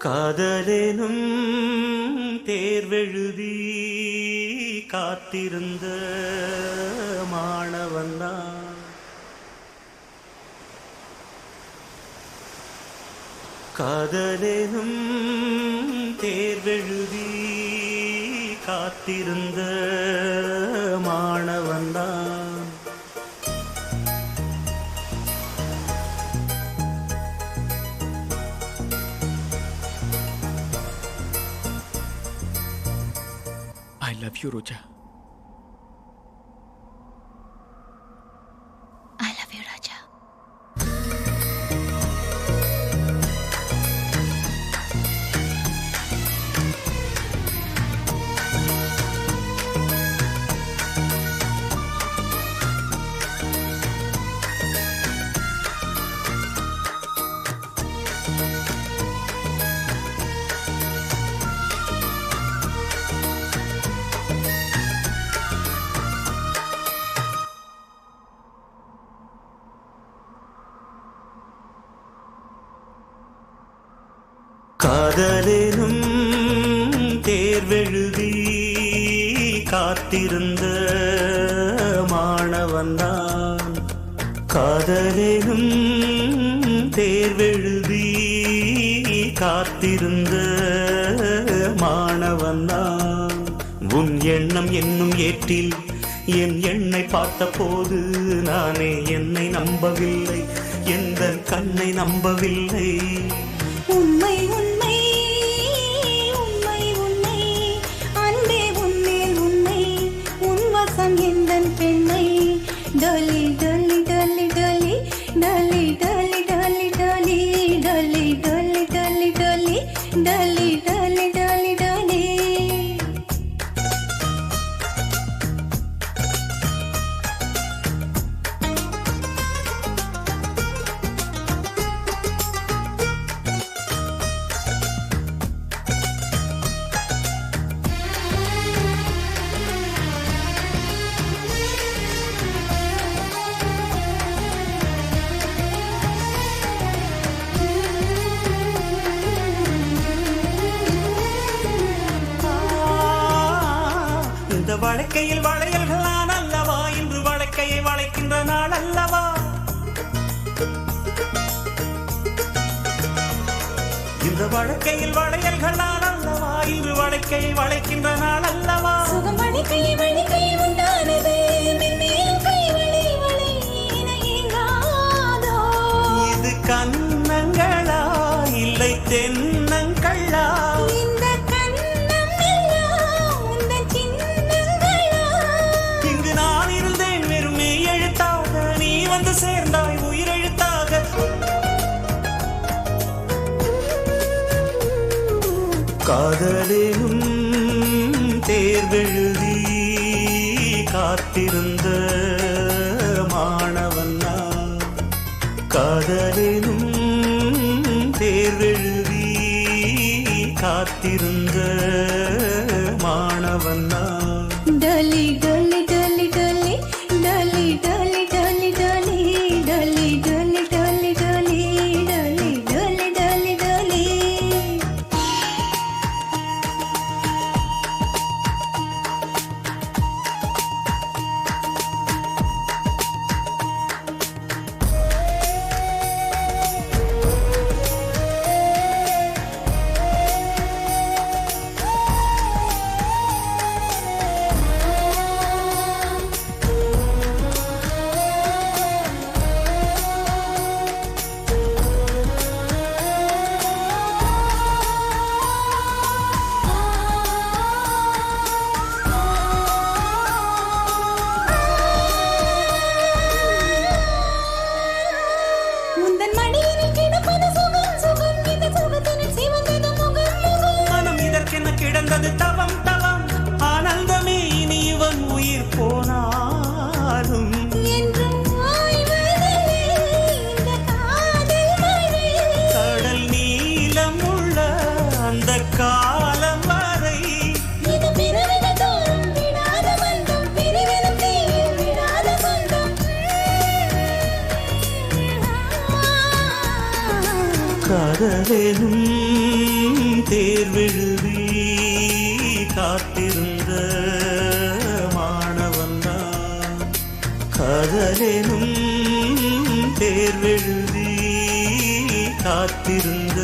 காதலேனும் தேர்வெழுதி காத்திருந்த மாணவன்தான். காதலேனும் தேர்வெழுதி காத்திருந்த மாணவன்தான். I love you, Roja. I love you, Raja. காதலேனும் தேர்வெழுதி காத்திருந்த மாணவன்தான். காதலேனும் தேர்வெழுதி காத்திருந்த மாணவன்தான். உன் எண்ணம் என்னும் ஏற்றில் என் எண்ணை பார்த்த போது நானே என்னை நம்பவில்லை, எந்த கண்ணை நம்பவில்லை. உண்மை உண்மை உண்மை உண்மை அன்பே உன்மேல் உண்மை, உன் வசம் எந்தன் பெண்மை. டொலி டொலி டொலி டொலி டொலி டொலி டொலி டொலி டொலி டொலி டொலி டொலி டொலி டொலி டொலி டொலி. இந்த வழக்கையில் வளையல்களான் அல்லவா, இன்று வழக்கையை வளைக்கின்ற நாள் அல்லவா. இந்த வழக்கையில் வளையல்களான் அல்லவா, இன்று வழக்கையை வளைக்கின்ற நாள் அல்லவா. சுகம் வழிக்கையை வழிக்கையை உண்டானது, மென்மேலும் கை வளை வளை என ஏங்காதோ. இது கன்னங்களா இல்லை தென்னங்களா. இந்த கண்ணம் எல்லாம் உந்தன் சின்னங்களா. இங்கு நான் இருந்தேன் வெறுமே எழுத்தாக, நீ வந்து சேர்ந்தாய் உயிரெழுத்தாக. காதலேனும் தேர்வெழுதி காத்திருந்த மாணவன்தான். காதலேனும் தேர்வெழுதி காத்திருந்த மாணவன்தான். டொலி டொலி டொலி டொலி டொலி டொலி டொலி டொலி டொலி டொலி டொலி டொலி டொலி டொலி டொலி டொலி. உந்தன் மடியினில் கிடப்பது சுகம் சுகம், இந்த சுகத்தினில் சிவந்தது முகம் முகம். மனம் இதற்கென கிடந்தது தவம் தவம், ஆனந்தமே இனி இவன் உயிர் போனாலும். என்றும் ஓய்வதில்லை இந்த காதல் மழை. கடல் நீளம் உள்ள அந்த காலம் வரை இது பிறவிகள் தோறும் விடாத பந்தம், பிரிவினும் தீயில் விடாத பந்தம். காதலேனும் தேர்வெழுதி காத்திருந்த மாணவன்தான் காதலெனும் தேர்வெழுதி காத்திருந்த